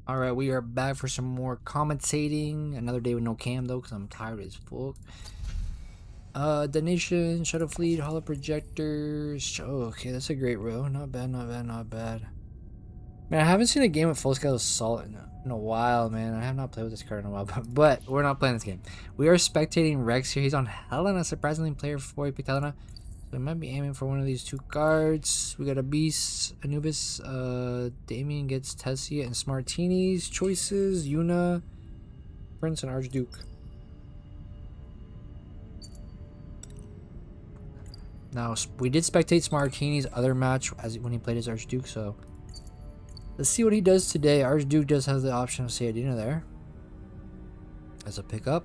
All right, we are back for some more commentating. Another day with no cam though, because I'm tired as fuck. Donation, shuttle fleet, holo projectors. Oh, okay, that's a great row. Not bad, not bad, not bad. Man, I haven't seen a game with full scale assault in a while, man. I have not played with this card in a while, but we're not playing this game. We are spectating Rex here. He's on Helena, surprisingly player 4. He picked Helena. So we might be aiming for one of these two cards. We got a Beast, Anubis, Damien gets Tessia and Smartini's choices, Yuna, Prince, and Archduke. Now, we did spectate Smartini's other match when he played his Archduke, so let's see what he does today. Archduke does have the option of Sayadina there as a pickup.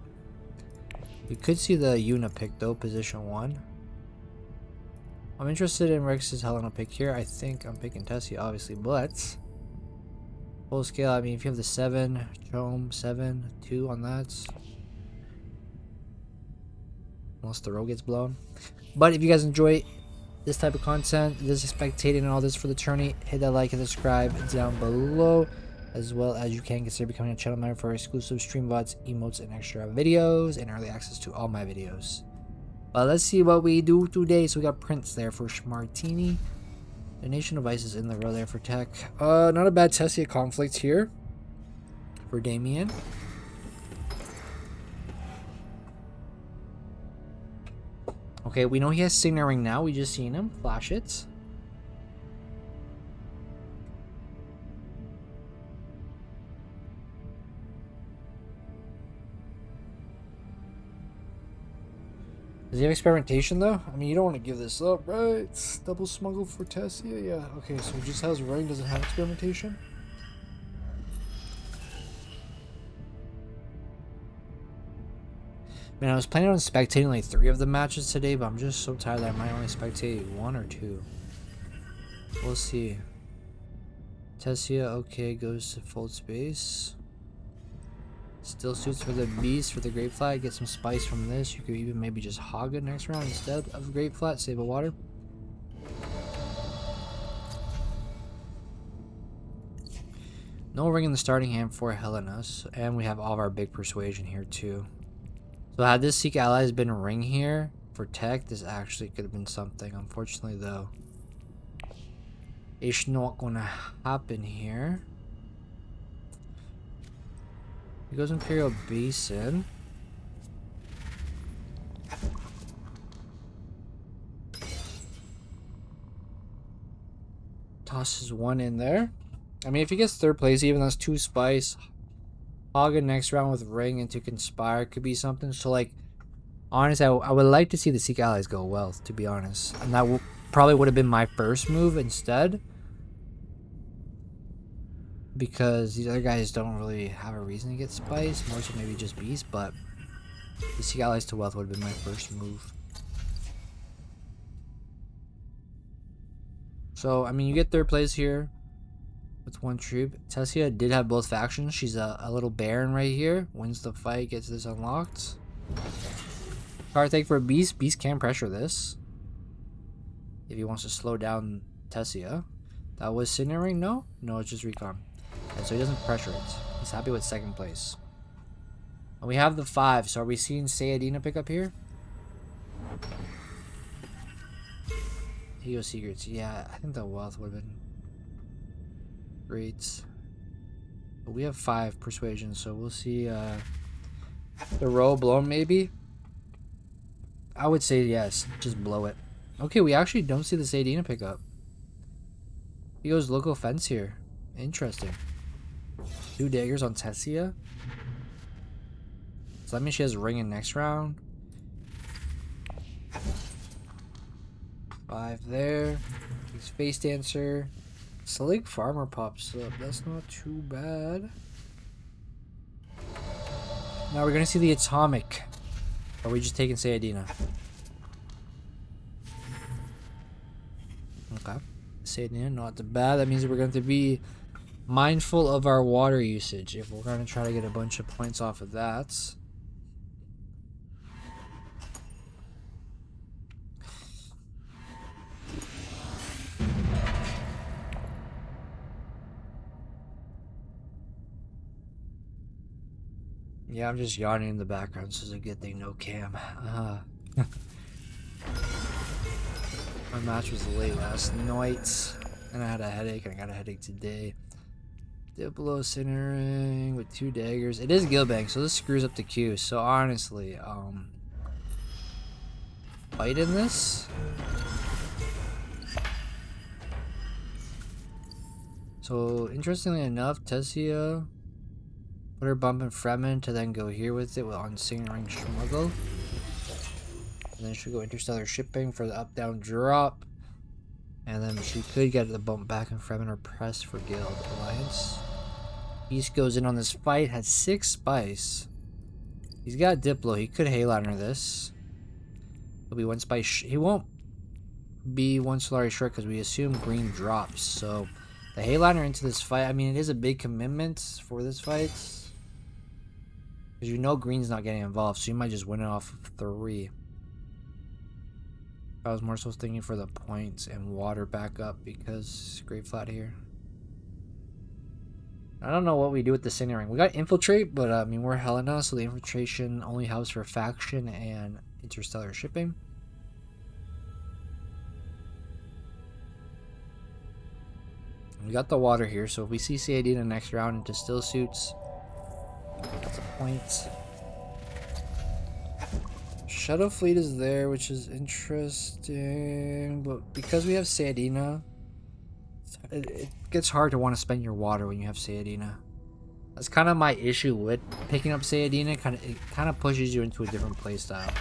We could see the Yuna pick though, position 1. I'm interested in Rex's Helena pick here. I think I'm picking Tessie, obviously, but full scale, I mean, if you have the 7, Chome, 7, 2 on that. Unless the row gets blown. But if you guys enjoy this type of content, this is spectating and all this for the tourney, hit that like and subscribe down below. As well as you can consider becoming a channel member for exclusive stream VODs, emotes, and extra videos, and early access to all my videos. But let's see what we do today. So we got Prince there for Schmartini. Donation devices in the row there for Tech. Not a bad Tessia conflict here for Damien. Okay, we know he has Signaling now. We just seen him flash it. Does he have experimentation though? I mean, you don't want to give this up, right? It's double smuggle for Tessia. Yeah. Okay, so he just has ring, doesn't have experimentation. Man, I was planning on spectating like 3 of the matches today, but I'm just so tired that I might only spectate 1 or 2. We'll see. Tessia, okay, goes to full space. Still suits for the Beast, for the Great Flat. Get some spice from this. You could even maybe just hog it next round instead of Great Flat. Save a water. No ring in the starting hand for Helenas. And we have all of our big persuasion here too. So had this Seek Allies been a ring here for Tech, this actually could have been something. Unfortunately though, it's not gonna happen here. He goes Imperial Basin. Tosses 1 in there. I mean, if he gets 3rd place, even that's 2 spice. Hagen next round with ring into conspire could be something. So like, honestly, I would like to see the Seek Allies go well, to be honest. And that probably would have been my first move instead. Because these other guys don't really have a reason to get spice. More so maybe just beast, but the Seek Allies to wealth would have been my first move. So, I mean, you get 3rd place here with 1 troop. Tessia did have both factions. She's a little Baron right here. Wins the fight, gets this unlocked. Card take for a Beast. Beast can pressure this if he wants to slow down Tessia. That was Signaling? No? No, it's just Recon. And so he doesn't pressure it. He's happy with 2nd place. And we have the 5. So are we seeing Sayadina pick up here? Heo Secrets. Yeah, I think the wealth would have been great. But we have 5 persuasion, so we'll see the row blown maybe. I would say yes, just blow it. Okay, we actually don't see the Sayadina pick up. He goes local fence here. Interesting. 2 daggers on Tessia. So that means she has ring in next round. 5 there. He's Face Dancer. Slick Farmer pops up. That's not too bad. Now we're gonna see the Atomic. Or are we just taking Sayadina? Okay. Sayadina, not too bad. That means we're going to be mindful of our water usage if we're going to try to get a bunch of points off of that. Yeah, I'm just yawning in the background, so it's a good thing, no cam. My match was late last night, and I had a headache, and I got a headache today. Diplo centering with 2 daggers. It is Gilbank, so this screws up the queue. So honestly, fight in this. So interestingly enough, Tessia put her bump in Fremen to then go here with it on Singering Schmuggle. And then she'll go Interstellar Shipping for the up-down drop. And then she could get the bump back in Fremen or press for Guild Alliance. Beast goes in on this fight, has 6 spice. He's got Diplo, he could Hayliner this. He'll be 1 spice, he won't be 1 Solari short because we assume green drops. So the Hayliner into this fight, I mean, it is a big commitment for this fight. Because you know green's not getting involved, so you might just win it off of 3. I was more so thinking for the points and water backup because great flat here. I don't know what we do with the centering. We got infiltrate, but I mean we're Helena, so the infiltration only helps for faction and interstellar shipping. We got the water here, so if we see CAD in the next round into still suits, that's a point. Shadow Fleet is there, which is interesting, but because we have Sayadina, it gets hard to want to spend your water when you have Sayadina. That's kind of my issue with picking up Sayadina. It kind of pushes you into a different playstyle.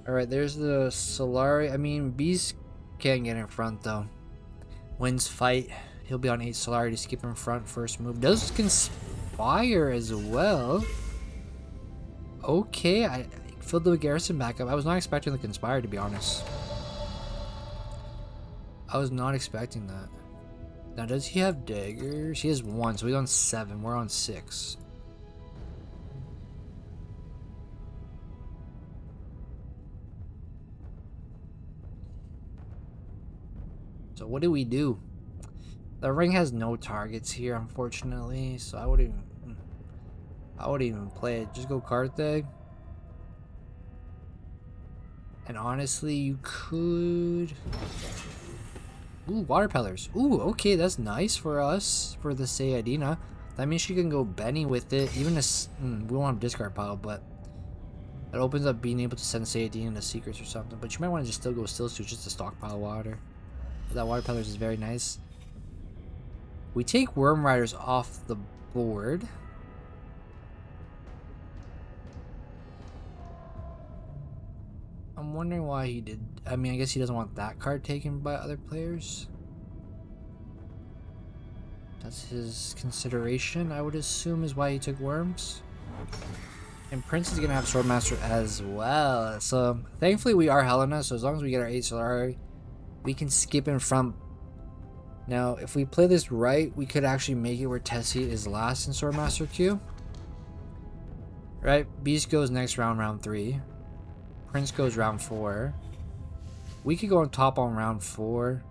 Alright, there's the Solari. I mean, Beast can't get in front though. Wins fight. He'll be on 8 Solari to skip in front first move. Does Conspire as well. Okay, I filled the garrison back up. I was not expecting the Conspire, to be honest. I was not expecting that. Now, does he have daggers? He has 1, so he's on 7. We're on 6. So what do we do? The ring has no targets here, unfortunately, so I wouldn't even play it. Just go Carthag. And honestly, you could... Ooh, water pillars. Ooh, okay, that's nice for us, for the Sayadina. That means she can go Benny with it. Even this, we don't have discard pile, but it opens up being able to send Sayadina into secrets or something. But you might want to just still go still suit just to stockpile water. That water pillars is very nice. We take Worm Riders off the board. I'm wondering why he did. I mean, I guess he doesn't want that card taken by other players. That's his consideration, I would assume, is why he took Worms. And Prince is gonna have Swordmaster as well. So thankfully we are Helena, so as long as we get our 8 Solari, we can skip in front. Now, if we play this right, we could actually make it where Tessie is last in Swordmaster queue. Right? Beast goes next round, round 3. Prince goes round 4. We could go on top on round 4.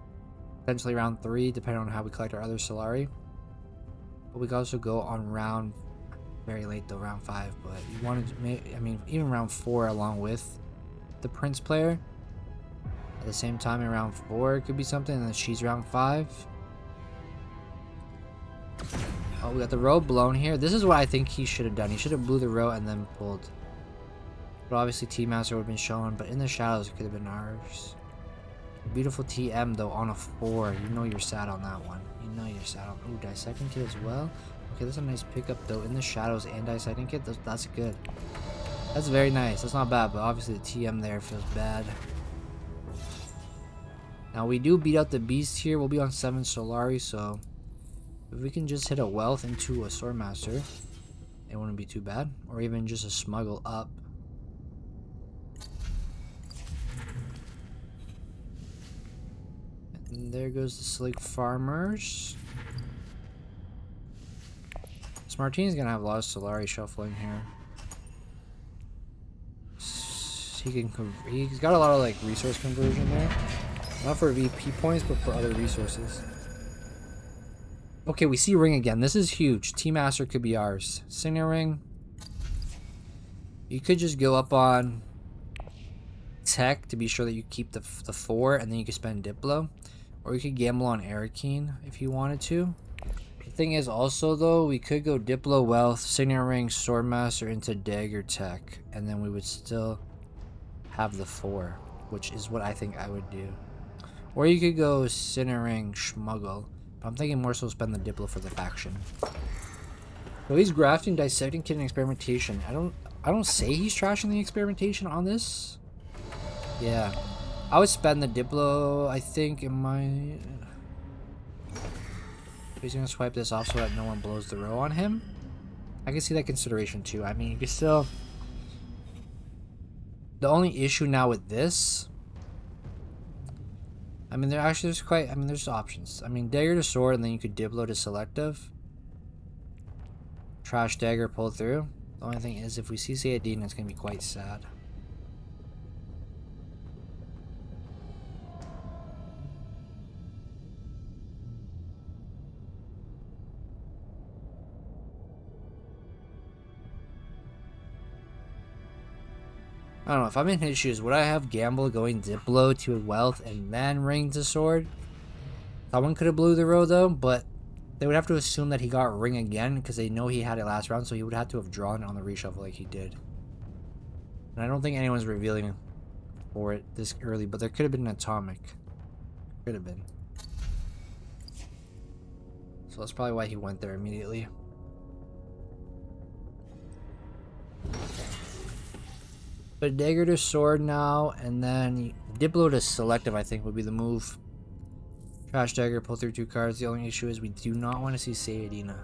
Potentially round 3, depending on how we collect our other Solari. But we could also go on round... Very late though, round 5. But you wanted to make... I mean, even round 4 along with the Prince player. At the same time in round 4 it could be something, and then she's round 5. Oh, we got the row blown here. This is what I think he should have done. He should have blew the row and then pulled. But obviously T-Master would have been shown, but in the shadows it could have been ours. Beautiful TM though on a 4. You know you're sad on that one. You know you're sad on... Ooh, Dissecting Kit as well. Okay, that's a nice pickup though. In the shadows and Dissecting Kit, that's good. That's very nice. That's not bad, but obviously the TM there feels bad. Now we do beat out the Beast here. We'll be on 7 Solari, so if we can just hit a Wealth into a Swordmaster, it wouldn't be too bad. Or even just a Smuggle up. And there goes the Slick Farmers. Smartini's gonna have a lot of Solari shuffling here. He's got a lot of like resource conversion there. Not for VP points, but for other resources. Okay, we see ring again. This is huge. T-Master could be ours. Senior ring. You could just go up on tech to be sure that you keep the 4, and then you could spend Diplo. Or you could gamble on Arakeen if you wanted to. The thing is also, though, we could go Diplo Wealth, Senior ring, Swordmaster into Dagger Tech, and then we would still have the 4, which is what I think I would do. Or you could go Senior ring, Schmuggle. But I'm thinking more so spend the Diplo for the faction. So he's grafting, dissecting, kit, and experimentation. I don't say he's trashing the experimentation on this. Yeah. I would spend the Diplo, I think, in my... He's gonna swipe this off so that no one blows the row on him. I can see that consideration too. I mean, you can still... The only issue now with this... I mean, there's options. I mean, Dagger to Sword, and then you could Diplo to Selective. Trash Dagger, pull through. The only thing is, if we see Sayadine, it's going to be quite sad. I don't know, if I'm in his shoes, would I have Gamble going Diplo to Wealth and then Ring to Sword? Someone could have blew the row though, but they would have to assume that he got Ring again because they know he had it last round, so he would have to have drawn on the reshuffle like he did. And I don't think anyone's revealing for it this early, but there could have been an Atomic. Could have been. So that's probably why he went there immediately. But Dagger to Sword now, and then Diplo to Selective I think would be the move. Trash Dagger, pull through 2 cards. The only issue is we do not want to see Sayadina.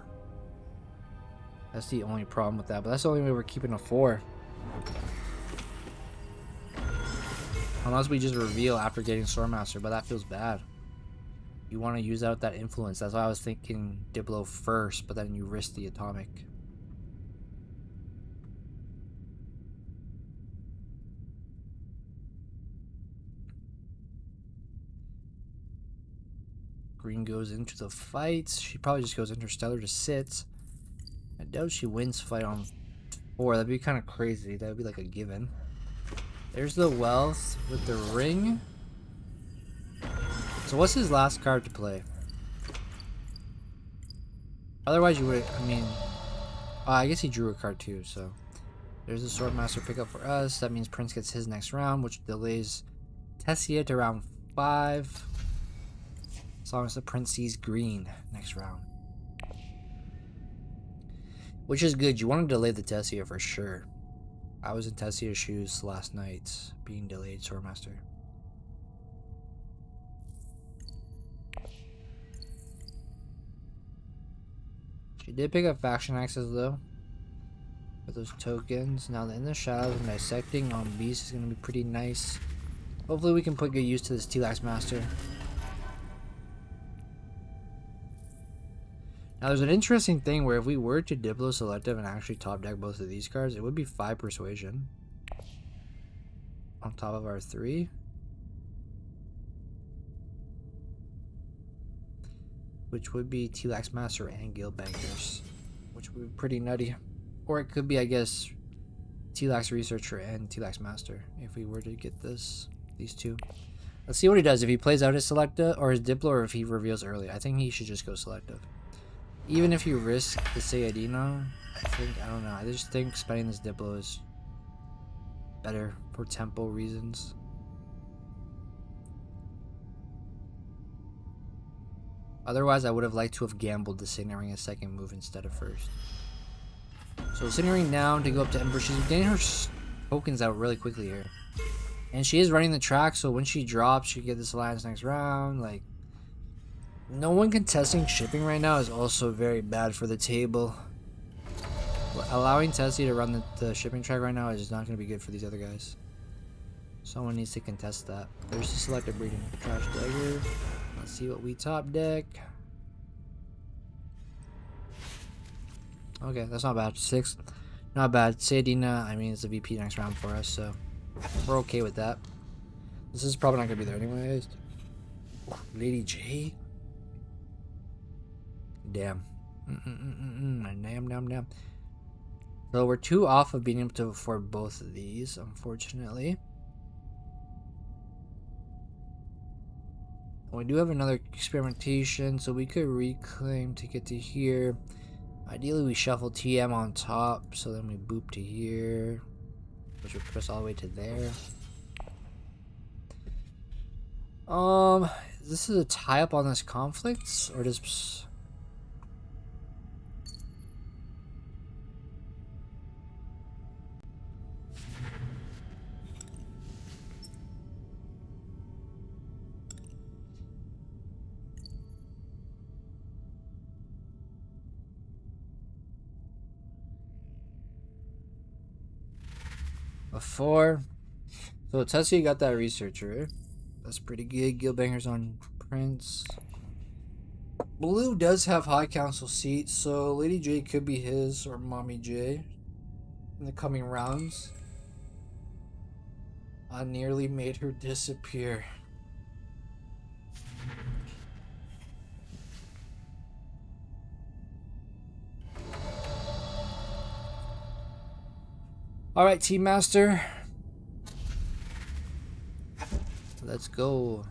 That's the only problem with that, but that's the only way we're keeping a 4. Unless we just reveal after getting Swordmaster, but that feels bad. You want to use out that influence. That's why I was thinking Diplo first, but then you risk the Atomic. Green goes into the fight. She probably just goes Interstellar to sit. I doubt she wins fight on 4. That'd be kind of crazy. That would be like a given. There's the Wealth with the Ring. So what's his last card to play? Otherwise you would, I mean... I guess he drew a card too, so... There's a Swordmaster pickup for us. That means Prince gets his next round, which delays Tessia to round 5. As long as the Prince sees green next round. Which is good. You want to delay the Tessia for sure. I was in Tessia's shoes last night, being delayed Swordmaster. She did pick up faction access though. With those tokens. Now in the shadows and dissecting on Beast is going to be pretty nice. Hopefully we can put good use to this T-Lax Master. Now there's an interesting thing where if we were to Diplo Selective and actually top deck both of these cards, it would be 5 Persuasion. On top of our 3. Which would be T-Lax Master and Guild Bankers. Which would be pretty nutty. Or it could be, I guess, T-Lax Researcher and T-Lax Master. If we were to get these 2. Let's see what he does. If he plays out his Selecta or his Diplo, or if he reveals early. I think he should just go Selective. Even if you risk the Sayadina, I don't know. I just think spending this Diplo is better for tempo reasons. Otherwise, I would have liked to have gambled the Signaring a second move instead of first. So Signaring down to go up to Ember. She's getting her tokens out really quickly here. And she is running the track, so when she drops, she get this alliance next round. Like, no one contesting shipping right now is also very bad for the table. Allowing Tessie to run the shipping track right now is not going to be good for these other guys. Someone needs to contest that. There's the Selective Breeding. Trash Dagger. Let's see what we top deck. Okay, that's not bad. 6. Not bad. Sayadina, I mean, it's a VP next round for us, so We're okay with that. This is probably not gonna be there anyways. Lady J. Damn. Damn. So we're 2 off of being able to afford both of these, unfortunately. We do have another experimentation, so we could reclaim to get to here. Ideally, we shuffle TM on top, so then we boop to here, which would put us all the way to there. This is a tie-up on this conflict, or does... a 4. So Tessie got that researcher. That's pretty good. Gilbangers on Prince. Blue does have High Council seats, so Lady J could be his or Mommy J in the coming rounds. I nearly made her disappear. Alright, Team Master. Let's go.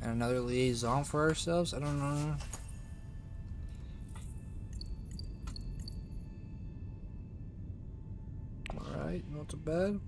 And another liaison for ourselves? I don't know. Alright, not too bad.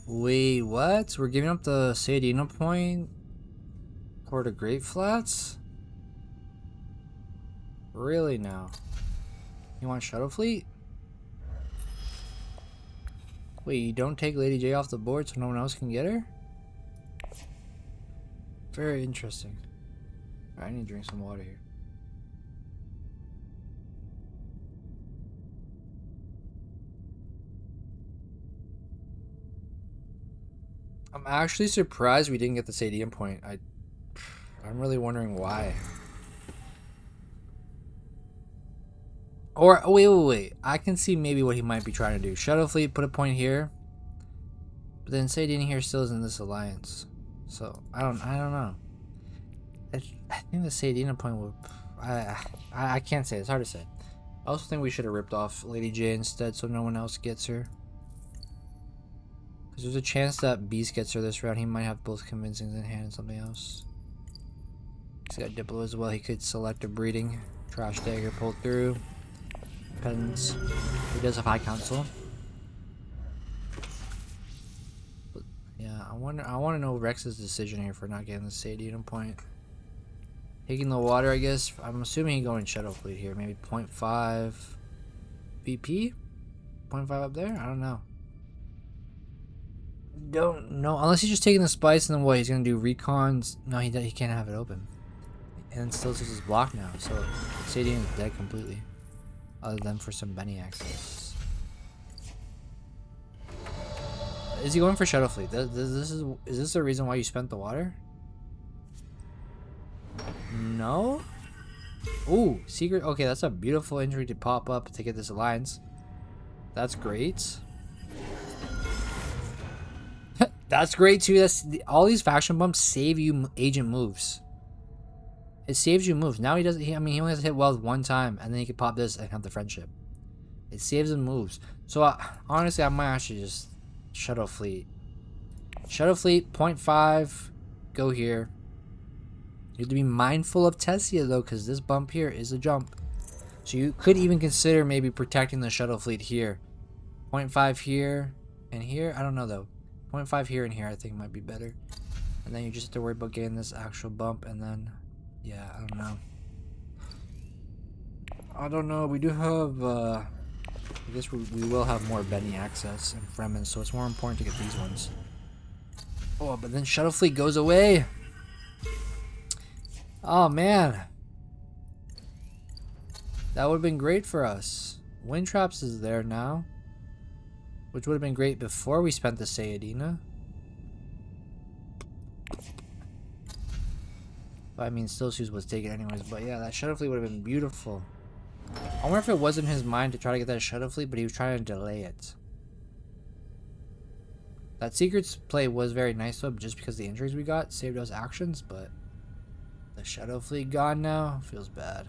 Wait, what? We're giving up the Sayadina point for the Great Flats? Really now? You want Shuttle Fleet? Wait, you don't take Lady J off the board so no one else can get her? Very interesting. Alright, I need to drink some water here. I'm actually surprised we didn't get the Sadium point. I'm really wondering why. Or wait. I can see maybe what he might be trying to do. Shuttle Fleet, put a point here. But then Sadian here still is in this alliance. So I don't know. I think the Sadian point would I can't say, it's hard to say. I also think we should have ripped off Lady J instead so no one else gets her. Because there's a chance that Beast gets her this round. He might have both convincings in hand and something else. He's got Diplo as well. He could select a breeding. Trash Dagger, pull through. Depends. He does have High Council. But yeah, I want to know Rex's decision here for not getting the Sadian point. Taking the water, I guess. I'm assuming he's going Shadow Fleet here. Maybe 0.5 VP? 0.5 up there? I don't know. Don't know. Unless he's just taking the spice and then what? He's going to do recons? No, he can't have it open. And still uses his block now. So Sadian is dead completely. Other than for some Benny access. Is he going for Shadow Fleet? Is this the reason why you spent the water? No? Ooh, secret. Okay, that's a beautiful injury to pop up to get this alliance. That's great. That's great too. All these faction bumps save you agent moves. It saves you moves. Now he doesn't. I mean, he only has to hit wealth one time, and then he can pop this and have the friendship. It saves him moves. So honestly, I might actually just Shadow Fleet. Shadow Fleet 0.5. Go here. You have to be mindful of Tessia though, because this bump here is a jump. So you could even consider maybe protecting the Shuttle Fleet here. 0.5 here and here. I don't know though. 0.5 here and here I think might be better. And then you just have to worry about getting this actual bump, and then yeah, I don't know. I don't know. We do have I guess we will have more Benny access and Fremen, so it's more important to get these ones. Oh, but then Shuttle Fleet goes away. Oh man. That would have been great for us. Wind Traps is there now, which would have been great before we spent the Sayadina. But I mean, Stillshoes was taken anyways. But yeah, that Shuttle Fleet would have been beautiful. I wonder if it was in his mind to try to get that Shuttle Fleet, but he was trying to delay it. That Secrets play was very nice though, just because the injuries we got saved us actions, but the Shadow Fleet gone now feels bad.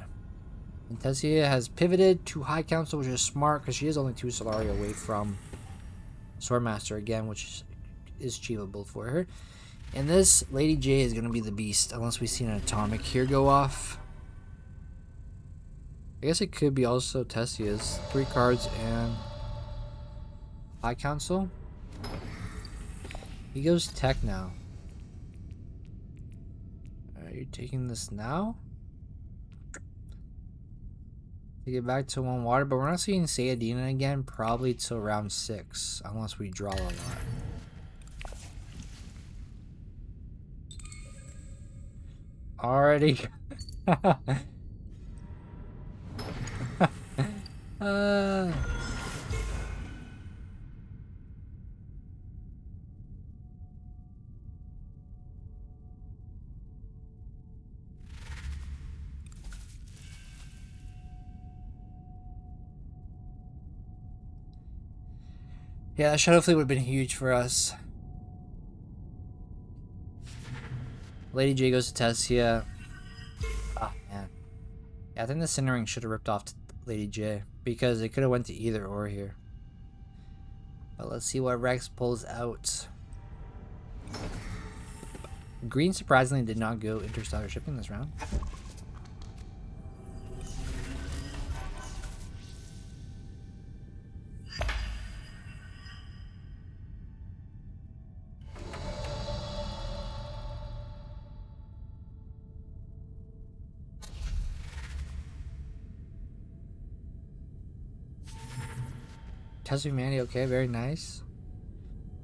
And Tessia has pivoted to High Council, which is smart because she is only 2 Solari away from Swordmaster again, which is achievable for her. And this Lady J is going to be the beast, unless we see an atomic here go off. I guess it could be also Tessia's 3 cards and High Council. He goes tech now. Are you taking this now? To get back to 1 water, but we're not seeing Sayadina again probably till round 6, unless we draw a lot. Already. Yeah, that Shadow Fleet would have been huge for us. Lady J goes to Tessia. Ah, man. Yeah, I think the Cinnering should have ripped off Lady J, because it could have went to either or here. But let's see what Rex pulls out. Green surprisingly did not go interstellar shipping this round. Test of Humanity, okay, very nice.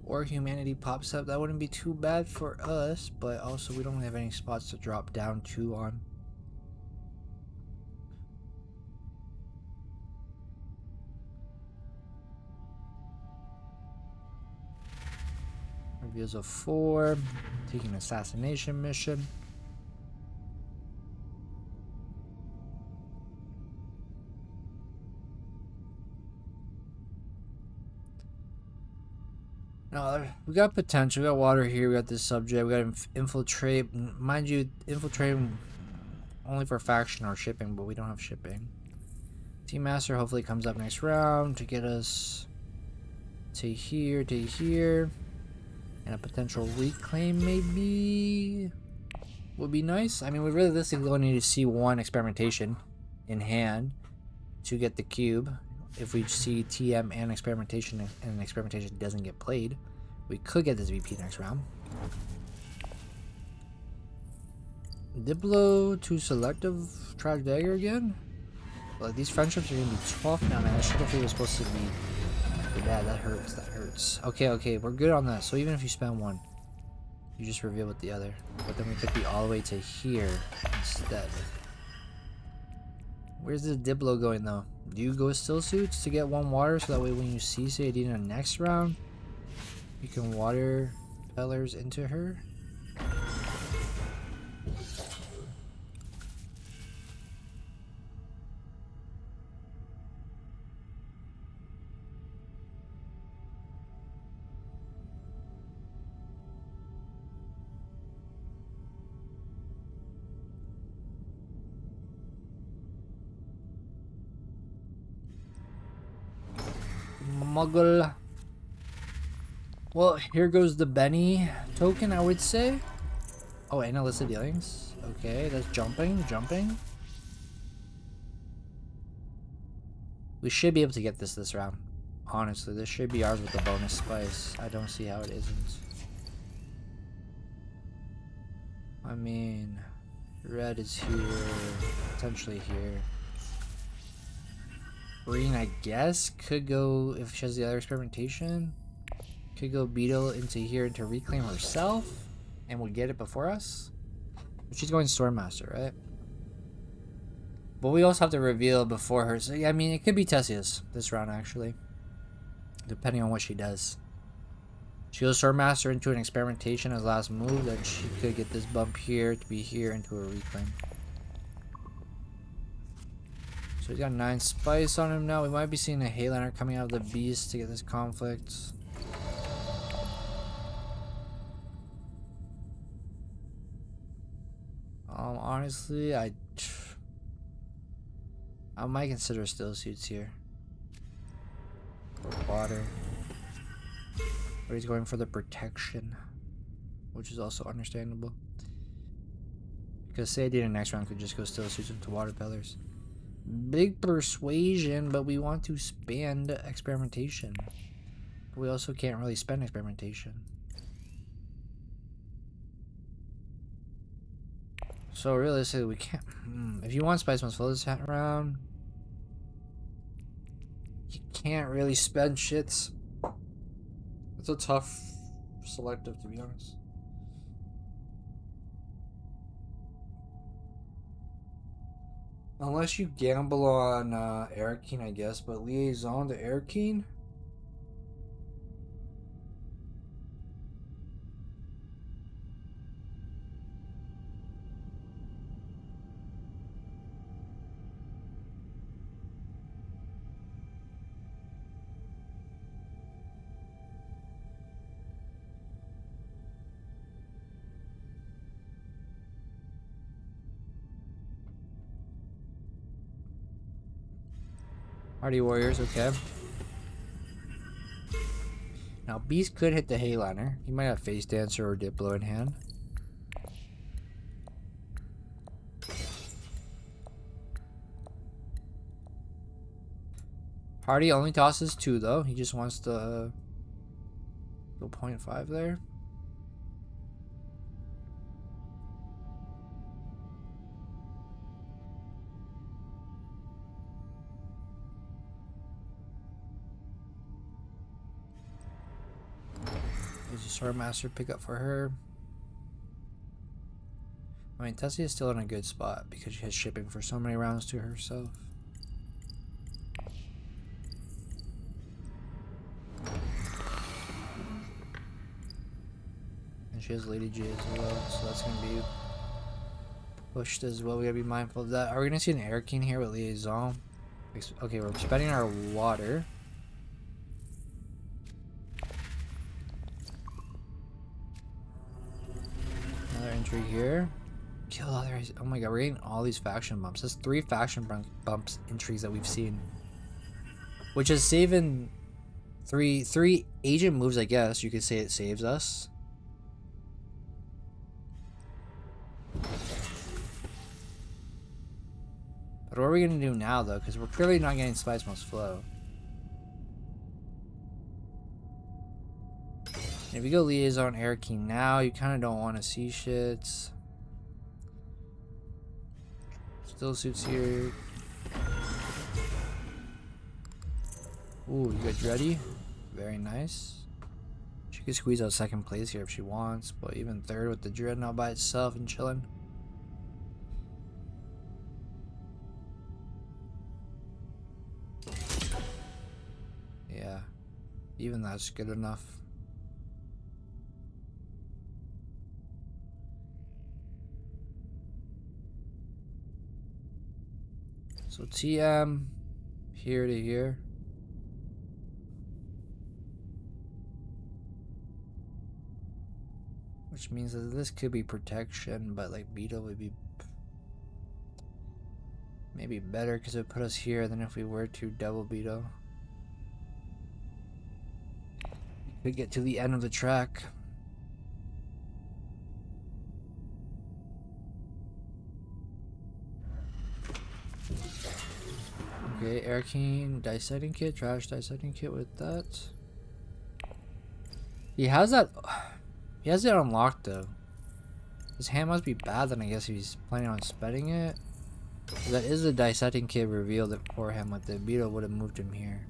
Or Humanity pops up, that wouldn't be too bad for us, but also we don't have any spots to drop down to on. Reveals a 4, taking an assassination mission. No, we got potential. We got water here. We got this subject. We got infiltrate. Mind you, infiltrate only for faction or shipping, but we don't have shipping. Team Master hopefully comes up next round to get us to here, and a potential reclaim maybe would be nice. I mean, we really this thing only need to see 1 experimentation in hand to get the cube. If we see TM and experimentation and experimentation doesn't get played, we could get this VP next round. Diplo to selective trash dagger again? Like, these friendships are gonna be tough now, man. That Shadow Fleet was supposed to be bad. That hurts, that hurts. Okay, we're good on that. So even if you spend 1, you just reveal with the other. But then we could be all the way to here instead. Where's this Diplo going though? Do you go still suits to get 1 water so that way when you see Sayadina next round, you can water pellers into her? smuggle. Well, here goes the Benny token, I would say. Oh, and illicit dealings. Okay, that's jumping. We should be able to get this round. Honestly, this should be ours with the bonus spice. I don't see how it isn't. I mean, red is here, potentially here. Green, I guess, could go, if she has the other experimentation, could go Beetle into here to reclaim herself, and we'll get it before us. But she's going Stormmaster, right? But we also have to reveal before her, so yeah, I mean, it could be Tessia's this round, actually. Depending on what she does. She goes Swordmaster into an experimentation as last move, then she could get this bump here to be here into a reclaim. So he's got 9 spice on him now. We might be seeing a Hayliner coming out of the beast to get this conflict. Honestly, I might consider still suits here. Or water. But he's going for the protection, which is also understandable. Because say I did in next round, could just go still suits into water pillars. Big persuasion, but we want to spend experimentation. We also can't really spend experimentation. So realistically, we can't. If you want Spice Must Flow this round, you can't really spend shits. It's a tough selective, to be honest. Unless you gamble on Arakeen, I guess, but Liaison to Arakeen? Hardy Warriors, okay. Now, Beast could hit the Hayliner. He might have Face Dancer or Diplo in hand. Hardy only tosses 2, though. He just wants to go 0.5 there. There's a Swordmaster pickup for her. I mean, Tessie is still in a good spot because she has shipping for so many rounds to herself. And she has Lady J as well, so that's going to be pushed as well. We got to be mindful of that. Are we going to see an Arakeen here with Liaison? Okay, we're spending our water. Another entry here. Kill others. Oh my god, we're getting all these faction bumps. There's 3 faction bumps entries that we've seen. Which is saving 3 agent moves, I guess. You could say it saves us. But what are we going to do now, though? Because we're clearly not getting Spice Must Flow. And if you go Liaison Arakeen now, you kind of don't want to see shits. Still suits here. Ooh, you got Dreddy. Very nice. She could squeeze out 2nd place here if she wants, but even 3rd with the Dreadnought by itself and chilling. Yeah, even that's good enough. So TM here to here. Which means that this could be protection, but like Beetle would be maybe better because it would put us here than if we were to double Beetle. Could get to the end of the track. Okay, air keen dissecting kit, trash dissecting kit with that. He has that. He has it unlocked though. His hand must be bad, then I guess he's planning on spending it. That is a dissecting kit revealed it for him, but the beetle would have moved him here.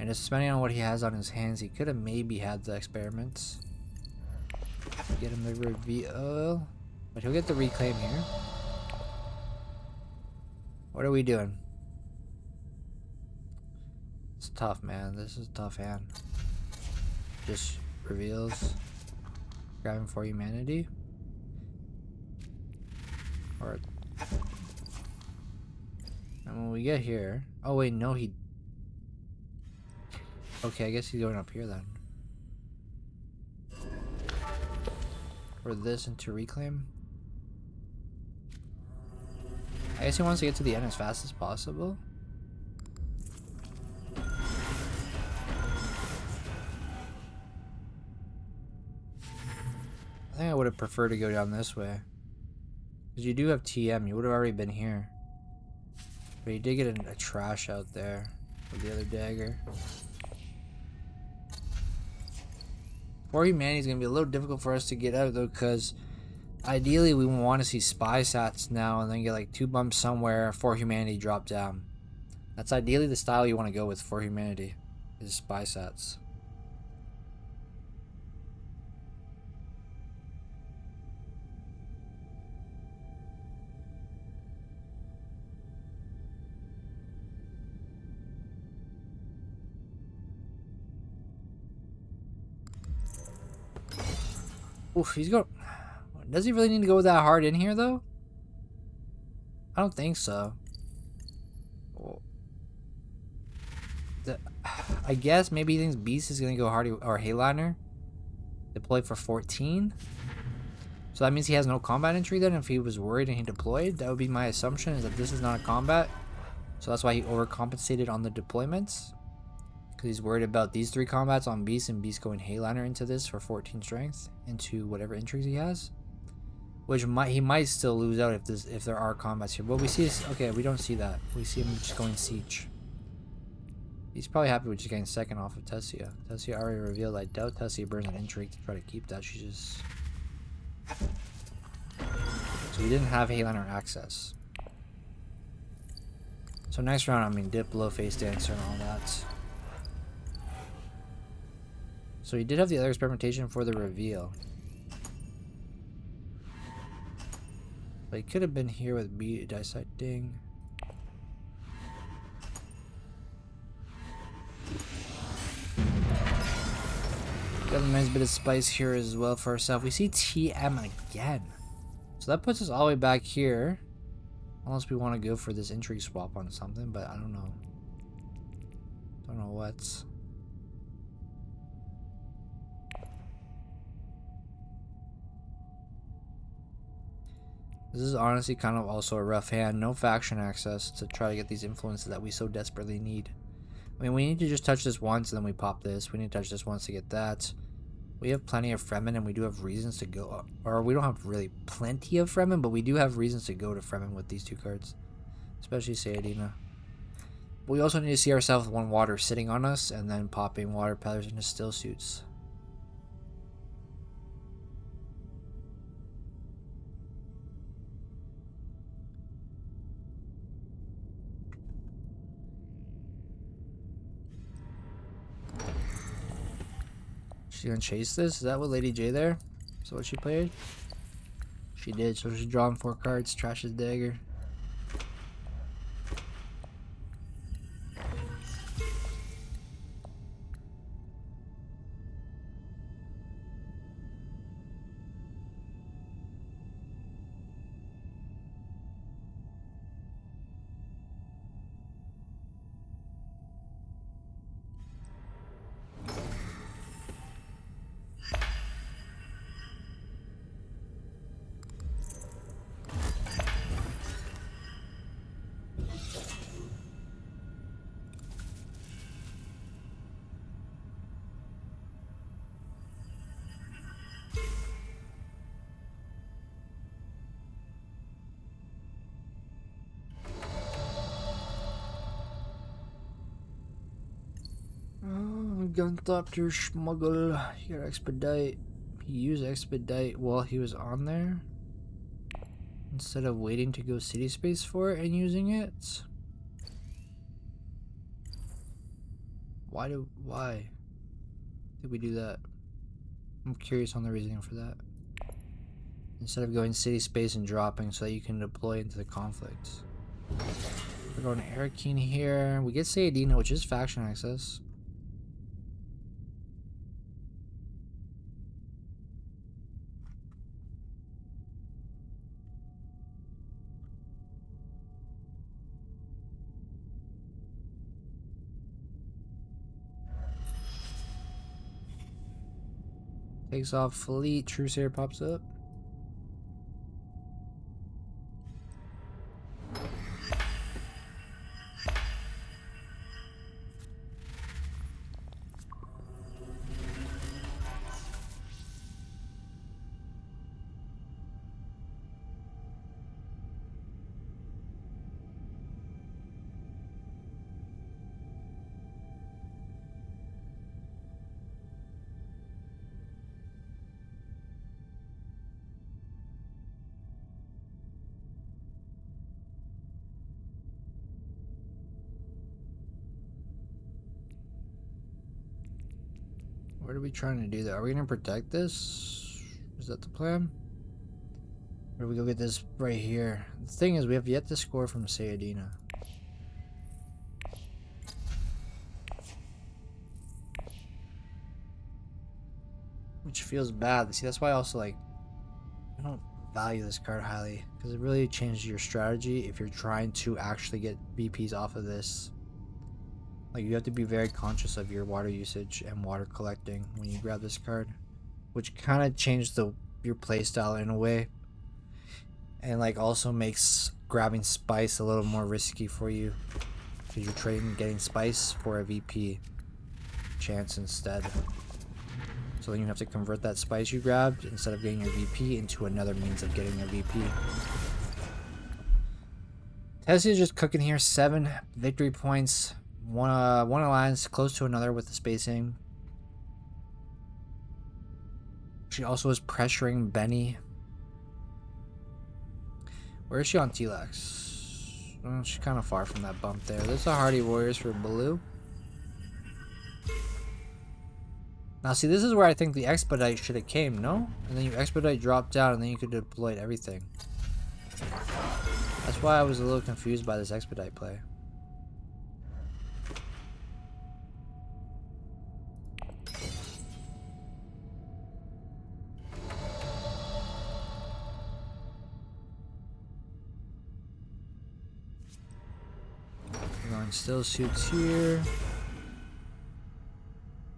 And just depending on what he has on his hands, he could have maybe had the experiments. Get him the reveal. But he'll get the reclaim here. What are we doing? It's tough, man. This is a tough hand. Just reveals. Grabbing for humanity. Or... And when we get here... Oh wait, no, he... Okay, I guess he's going up here then. For this into reclaim. I guess he wants to get to the end as fast as possible. I think I would have preferred to go down this way. Because you do have TM, you would have already been here. But you did get a trash out there with the other dagger. For humanity is going to be a little difficult for us to get out though, because ideally we want to see spy sats now and then get like 2 bumps somewhere for humanity drop down. That's ideally the style you want to go with for humanity, is spy sats. Oof, he's going... Does he really need to go that hard in here, though? I don't think so. I guess maybe he thinks Beast is going to go hard, or Hayliner. Deploy for 14. So that means he has no combat entry then if he was worried and he deployed. That would be my assumption, is that this is not a combat. So that's why he overcompensated on the deployments. Because he's worried about these 3 combats on Beast, and Beast going Hayliner into this for 14 strength into whatever intrigues he has, which he might still lose out if there are combats here. What we see is, okay, we don't see that. We see him just going siege. He's probably happy with just getting second off of Tessia. Tessia already revealed. I doubt Tessia burns an intrigue to try to keep that. She just... So we didn't have Hayliner access. So next round, I mean, dip, low face dancer and all that. So he did have the other experimentation for the reveal. But he could have been here with B dissecting. Got a nice bit of spice here as well for ourselves. We see TM again. So that puts us all the way back here. Unless we want to go for this intrigue swap on something, but I don't know. Don't know what's... This is honestly kind of also a rough hand. No faction access to try to get these influences that we so desperately need. I mean, we need to just touch this once and then we pop this. We need to touch this once to get that. We have plenty of Fremen and we do have reasons to go. Or we don't have really plenty of Fremen, but we do have reasons to go to Fremen with these 2 cards. Especially Sayadina. But we also need to see ourselves with 1 water sitting on us and then popping water pillars into still suits. She's gonna chase this? Is that what Lady J there? Is that what she played? She did, so she's drawing 4 cards, trashes dagger. Gunthopter smuggle. You gotta expedite. He used expedite while he was on there, instead of waiting to go city space for it and using it. Why did we do that? I'm curious on the reasoning for that. Instead of going city space and dropping so that you can deploy into the conflict. We're going to Arakeen here. We get Sayadina, which is faction access. Takes off fleet. Truesayer pops up. What are we trying to do there? Are we going to protect this? Is that the plan? Or do we go get this right here? The thing is, we have yet to score from Sayadina. Which feels bad. See, that's why I also, like, I don't value this card highly. Because it really changes your strategy if you're trying to actually get VPs off of this. Like, you have to be very conscious of your water usage and water collecting when you grab this card, which kind of changed your playstyle in a way, and like also makes grabbing spice a little more risky for you because you're trading getting spice for a VP chance instead. So then you have to convert that spice you grabbed instead of getting your VP into another means of getting a VP. Tessie is just cooking here. 7 victory points. One alliance close to another with the spacing. She also is pressuring Benny. Where is she on T-Lex? Oh, she's kind of far from that bump there. There's a Hardy Warriors for Baloo. Now see, this is where I think the expedite should have came, no? And then you expedite drop down and then you could deploy everything. That's why I was a little confused by this expedite play. Still suits here.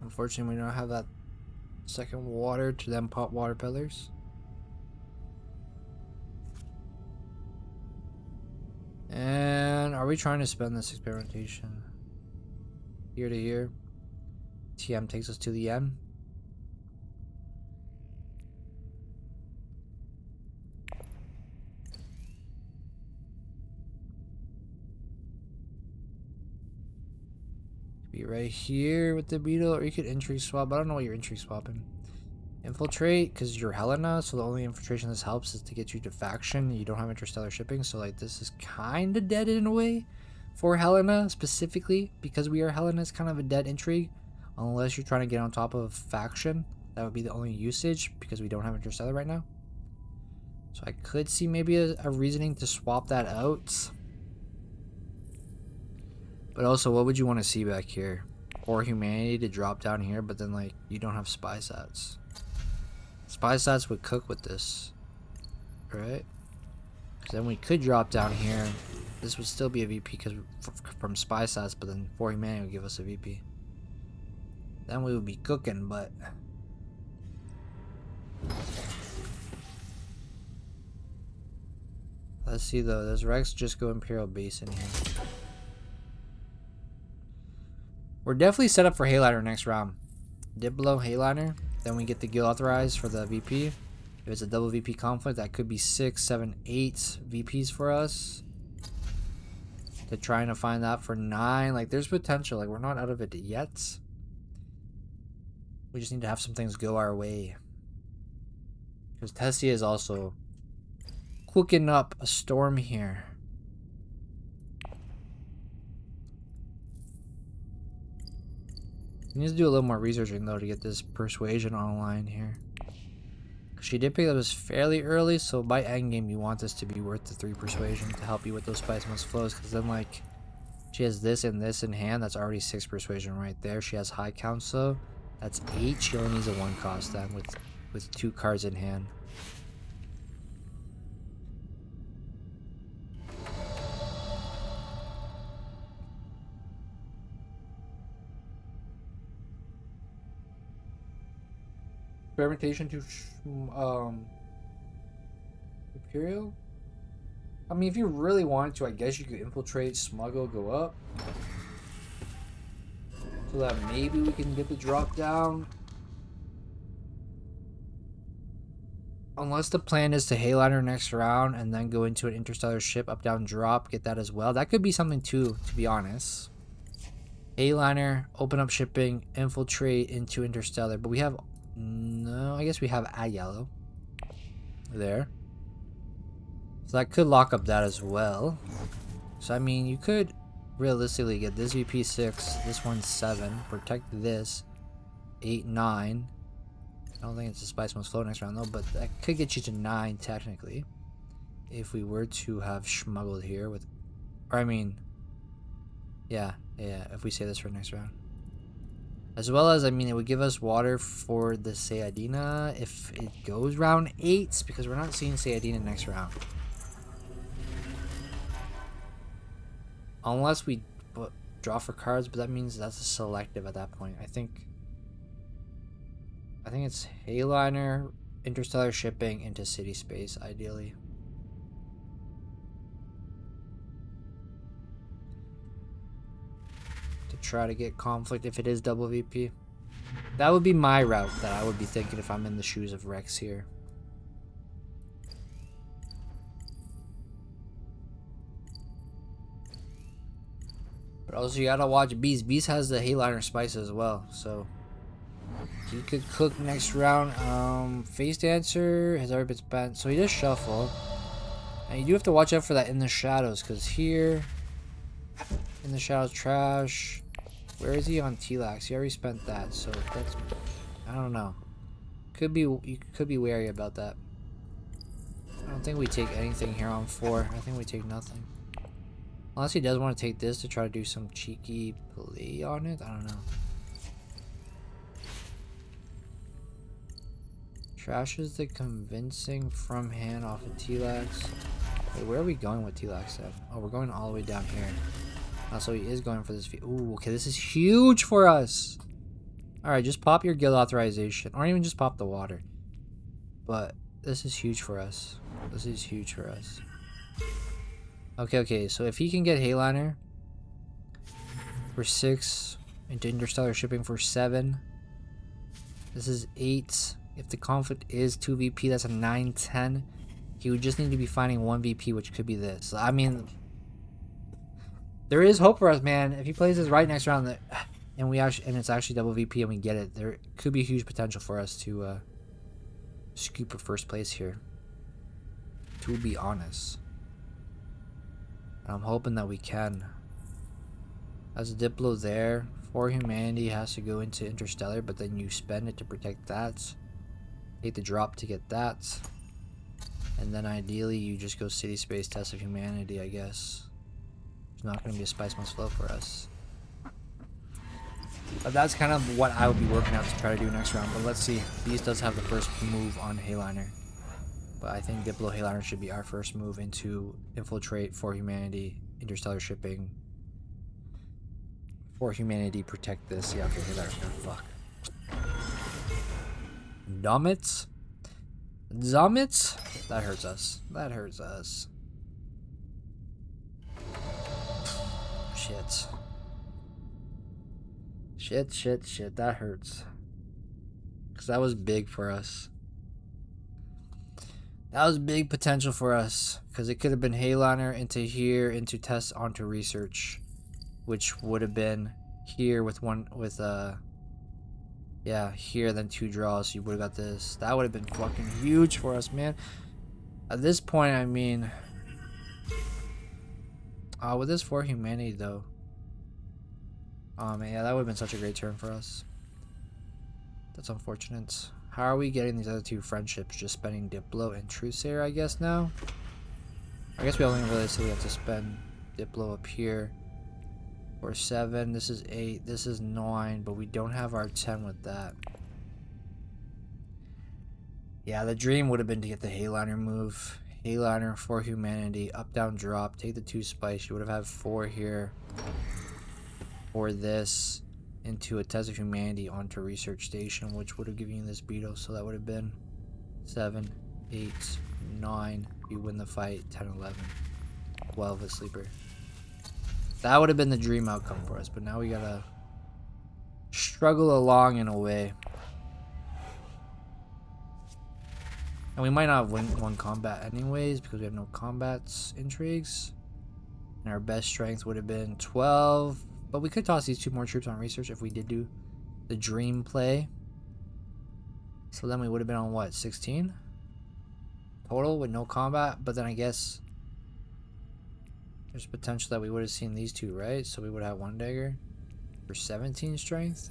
Unfortunately, we don't have that second water to then pop water pillars. And are we trying to spend this experimentation here to here? TM takes us to the M. Be right here with the beetle, or you could intrigue swap. I don't know what you're intrigue swapping. Infiltrate, because you're Helena, so the only infiltration this helps is to get you to faction. You don't have interstellar shipping, so like this is kind of dead in a way for Helena specifically, because we are Helena. It's kind of a dead intrigue unless you're trying to get on top of faction. That would be the only usage because we don't have interstellar right now. So I could see maybe a reasoning to swap that out. But also, what would you want to see back here? Or humanity to drop down here, but then like you don't have spy sats. Spy sats would cook with this, right? Because then we could drop down here. This would still be a VP because from spy sats, but then 4 humanity would give us a VP. Then we would be cooking, but let's see though. Does Rex just go Imperial base in here? We're definitely set up for Hayliner next round. Dip below Hayliner, then we get the guild authorized for the VP. If it's a double VP conflict, that could be 6, 7, 8 VPs for us. To trying to find that for 9. Like, there's potential. Like, we're not out of it yet. We just need to have some things go our way. Because Tessia is also cooking up a storm here. We need to do a little more researching though to get this persuasion online here. She did pick up this fairly early, so by endgame you want this to be worth the 3 persuasion to help you with those spice must flows, because then like she has this and this in hand, that's already 6 persuasion right there. She has high counsel, that's 8. She only needs a 1 cost then with 2 cards in hand. Experimentation to Imperium? I mean, if you really wanted to, I guess you could infiltrate, smuggle, go up. So that maybe we can get the drop down. Unless the plan is to Hayliner next round and then go into an interstellar ship, up, down, drop, get that as well. That could be something too, to be honest. Hayliner, open up shipping, infiltrate into interstellar. But we have... No, I guess we have a yellow. There. So that could lock up that as well. So, I mean, you could realistically get this VP 6, this one's 7, protect this, 8, 9. I don't think it's a spice must flow next round though, but that could get you to 9 technically. If we were to have smuggled here with... Or, I mean... Yeah, if we say this for next round. As well as, I mean, it would give us water for the Sayadina if it goes round 8, because we're not seeing Sayadina next round. Unless we draw for cards, but that means that's a selective at that point. I think it's Hayliner, interstellar shipping into city space, ideally. Try to get conflict if it is double VP. That would be my route that I would be thinking if I'm in the shoes of Rex here. But also you gotta watch Beast. Beast has the Hayliner spice as well, so he could cook next round. Face Dancer has already been spent, so he does shuffle. And you do have to watch out for that in the shadows, because here in the shadows trash. Where is he on T-Lax? He already spent that, so that's... I don't know. You could be wary about that. I don't think we take anything here on 4. I think we take nothing. Unless he does want to take this to try to do some cheeky play on it. I don't know. Trashes the convincing from hand off of T-Lax. Wait, where are we going with T-Lax then? Oh, we're going all the way down here. So he is going for this. Ooh, okay, this is huge for us. Alright, just pop your guild authorization. Or even just pop the water. But this is huge for us. This is huge for us. Okay, so if he can get Hayliner for 6, into interstellar shipping for 7. This is 8. If the conflict is 2 VP, that's a 9, 10. He would just need to be finding 1 VP, which could be this. I mean... There is hope for us, man. If he plays this right next round, and it's actually double VP and we get it, there could be huge potential for us to scoop a first place here. To be honest, and I'm hoping that we can. As a Diplo there, for humanity has to go into interstellar, but then you spend it to protect that. Take the drop to get that, and then ideally you just go city space test of humanity, I guess. Not going to be a spice must flow for us. But that's kind of what I would be working out to try to do next round. But let's see. Beast does have the first move on Hayliner. But I think Diplo Hayliner should be our first move into infiltrate for humanity, interstellar shipping. For humanity, protect this. Yeah, okay, Hayliner's gonna fuck. Dummits? Zummits? That hurts us. That hurts us. Shit, that hurts. Because that was big for us. That was big potential for us. Because it could have been Hayliner into here, into test, onto research. Which would have been here with Yeah, here, then 2 draws, you would have got this. That would have been fucking huge for us, man. At this point, I mean... with this 4 humanity, though. Oh, man, yeah, that would have been such a great turn for us. That's unfortunate. How are we getting these other 2 friendships? Just spending Diplo and Truthsayer, I guess, now? I guess we only realistically have to spend Diplo up here. For 7, this is 8, this is 9, but we don't have our 10 with that. Yeah, the dream would have been to get the Hayliner move. Hayliner for humanity, up, down, drop, take the 2 spice. You would have had 4 here. For this, into a test of humanity onto research station, which would have given you this beetle. So that would have been 7, 8, 9. You win the fight, 10, 11, 12 a sleeper. That would have been the dream outcome for us, but now we gotta struggle along in a way. And we might not win one combat anyways because we have no combats intrigues. And our best strength would have been 12, but we could toss these 2 more troops on research if we did do the dream play. So then we would have been on what, 16 total with no combat, but then I guess there's potential that we would have seen these 2, right? So we would have 1 dagger for 17 strength.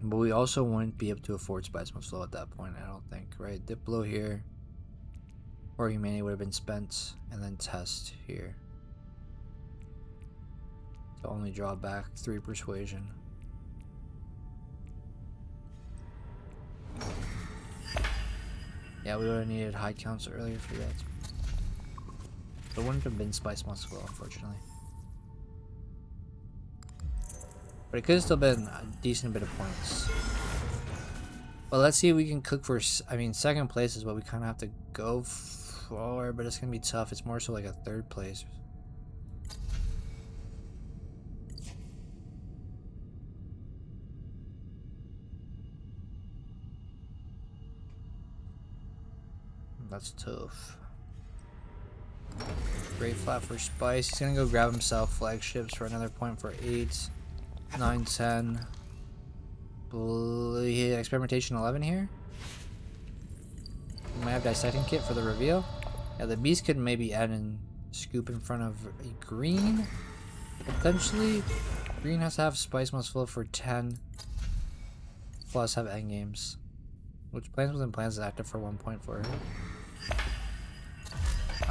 But we also wouldn't be able to afford Spice Must Flow at that point, I don't think, right? Diplo here. Or humanity would have been spent, and then test here. To only draw back 3 persuasion. Yeah, we would have needed high counts earlier for that. But it wouldn't have been Spice Must Flow, unfortunately. But it could have still been a decent bit of points. Well, let's see if we can cook for... I mean, 2nd place is what we kind of have to go for, but it's going to be tough. It's more so like a 3rd place. That's tough. Great flat for Spice. He's going to go grab himself flagships for another point for 8. 9, 10. Experimentation 11 here. We might have dissecting kit for the reveal. Yeah, the beast could maybe add in scoop in front of a green. Potentially. Green has to have Spice Must Flow for 10. Plus have endgames. Which plans within plans is active for 1 point for her.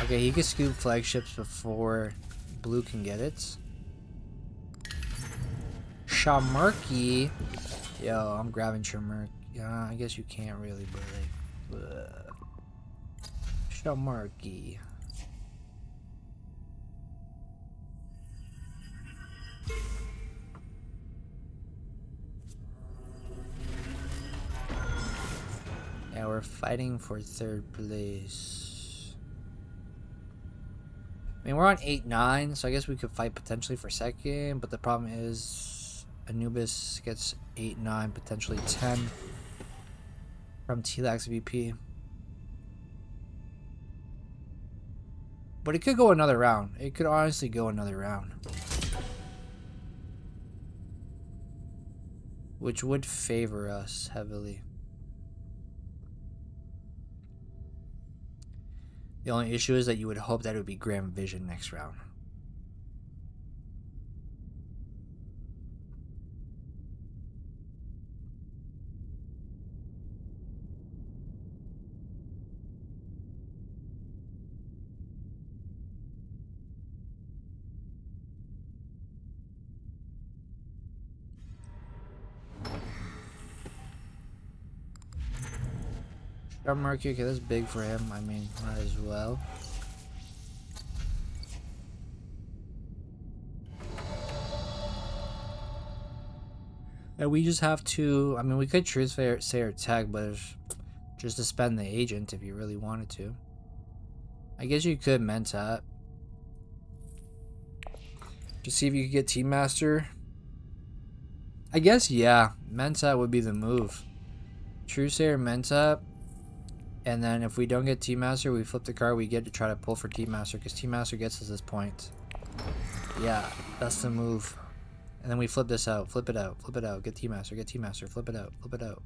Okay, he can scoop flagships before blue can get it. Shamarky. Yo, I'm grabbing Shamarky. Yeah, I guess you can't really, but like... Shamarky. Yeah, we're fighting for 3rd place. I mean, we're on 8-9, so I guess we could fight potentially for 2nd, but the problem is Anubis gets 8-9, potentially 10 from T-Lax VP. But it could go another round. It could honestly go another round. Which would favor us heavily. The only issue is that you would hope that it would be Grand Vision next round. Mercury, okay, that's big for him. I mean, might as well. And we just have to, I mean, we could truth say our tag, but if, just to spend the agent if you really wanted to. I guess you could mentat. Just see if you could get Team Master. I guess, yeah, mentat would be the move. Truesayer mentat. And then if we don't get Team Master, we flip the card, we get to try to pull for Team Master, because Team Master gets us this point. Yeah, that's the move. And then we flip this out, flip it out, flip it out, get Team Master, flip it out, flip it out.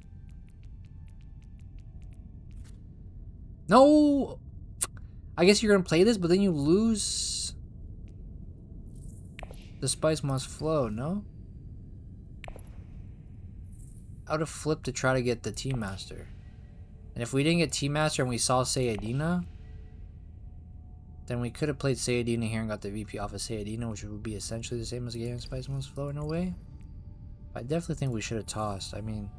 No! I guess you're gonna play this, but then you lose. The spice must flow, no? I would have flipped to try to get the Team Master. And if we didn't get Team Master and we saw Sayadina, then we could have played Sayadina here and got the VP off of Sayadina, which would be essentially the same as getting Spice Must Flow in a way. But I definitely think we should have tossed. I mean,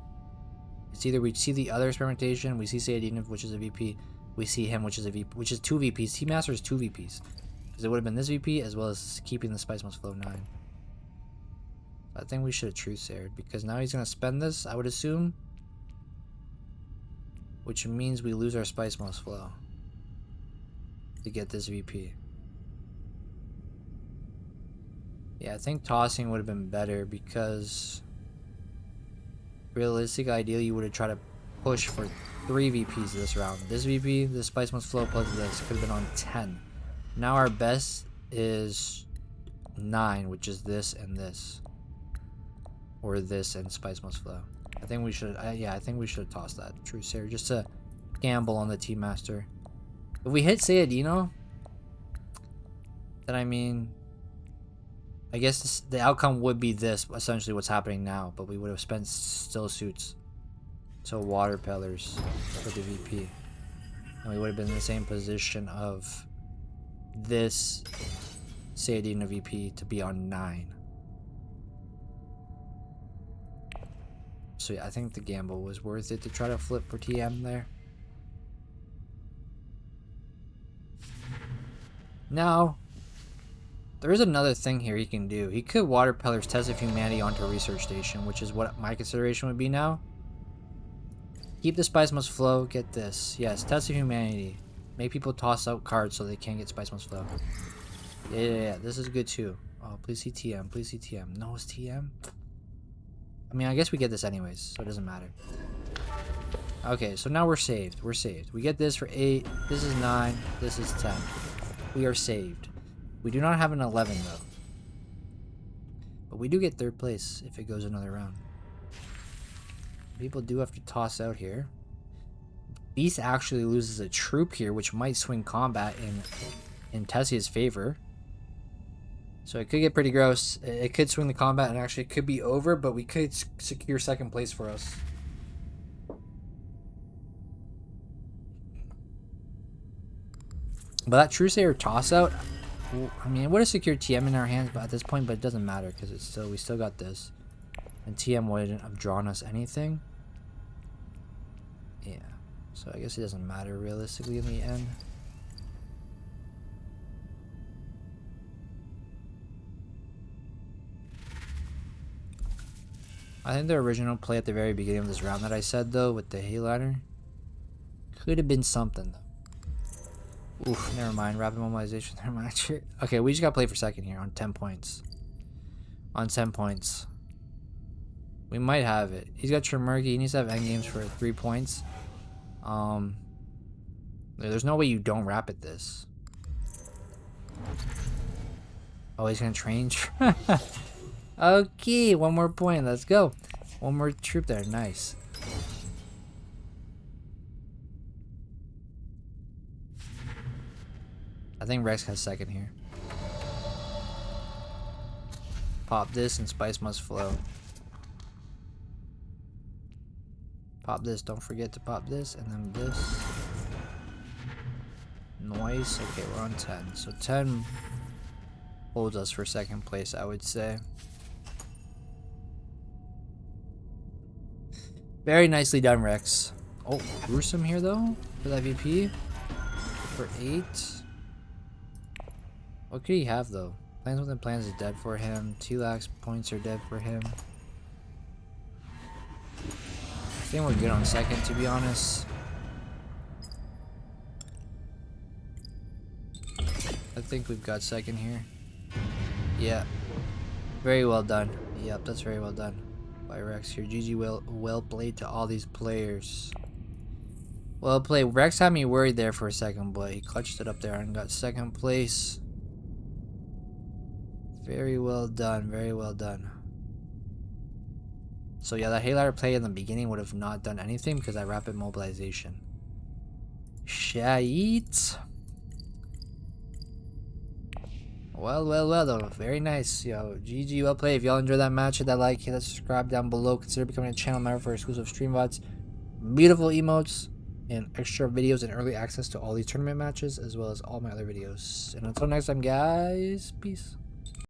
it's either we see the other experimentation, we see Sayadina, which is a VP, we see him, which is a VP, which is 2 VPs. Team Master is 2 VPs. Because it would have been this VP as well as keeping the Spice Must Flow 9. I think we should have Truth Sayered, because now he's going to spend this, I would assume. Which means we lose our Spice Must Flow to get this VP. Yeah, I think tossing would have been better, because realistic, ideally you would have tried to push for 3 VPs this round. This VP, this Spice Must Flow plus this could have been on 10. Now our best is 9, which is this and this. Or this and Spice Must Flow. I think we should, yeah, I think we should have tossed that True Sayer just to gamble on the Team Master. If we hit Sayadino, then I mean, I guess this, the outcome would be this, essentially what's happening now, but we would have spent still suits. So water pillars for the VP. And we would have been in the same position of this Sayadina VP to be on 9. So yeah, I think the gamble was worth it to try to flip for TM there. Now, there is another thing here he can do. He could Water Pillars Test of Humanity onto a research station, which is what my consideration would be now. Keep the Spice Must Flow, get this. Yes, Test of Humanity. Make people toss out cards so they can't get Spice Must Flow. Yeah, this is good too. Oh, please see TM, please see TM. No, it's TM? I mean, I guess we get this anyways, so it doesn't matter. Okay, so now we're saved. We're saved. We get this for 8. This is 9. This is 10. We are saved. We do not have an 11 though. But we do get 3rd place if it goes another round. People do have to toss out here. Beast actually loses a troop here, which might swing combat in Tessia's favor. So it could get pretty gross. It could swing the combat and actually it could be over, but we could secure 2nd place for us. But that True Sayer toss out, I mean, it would have secured TM in our hands, but at this point, but it doesn't matter because it's still, we still got this. And TM wouldn't have drawn us anything. Yeah. So I guess it doesn't matter realistically in the end. I think the original play at the very beginning of this round that I said though with the Hayliner could have been something though. Oof, never mind. Rapid mobilization, never mind. Okay, we just got to play for 2nd here on 10 points. On 10 points. We might have it. He's got Tremerki. He needs to have endgames for 3 points. There's no way you don't rapid this. Oh, he's going to train. Okay, 1 more point. Let's go. 1 more troop there. Nice. I think Rex has 2nd here. Pop this and Spice Must Flow. Pop this. Don't forget to pop this and then this. Noise. Okay, we're on 10. So 10 holds us for 2nd place, I would say. Very nicely done, Rex. Oh, gruesome here though for that VP. For 8. What could he have though? Plans Within Plans is dead for him. T-Lax points are dead for him. I think we're good on 2nd, to be honest. I think we've got 2nd here. Yeah. Very well done. Yep, that's very well done by Rex here. GG, well played to all these players. Well played. Rex had me worried there for a second, but he clutched it up there and got second place. Very well done. Very well done. So yeah, that Halar play in the beginning would have not done anything because of rapid mobilization. Shite. Well, though. Very nice. Yo, GG, well played. If y'all enjoyed that match, hit that like, hit that subscribe down below. Consider becoming a channel member for exclusive stream VODs, beautiful emotes, and extra videos and early access to all these tournament matches, as well as all my other videos. And until next time, guys, peace.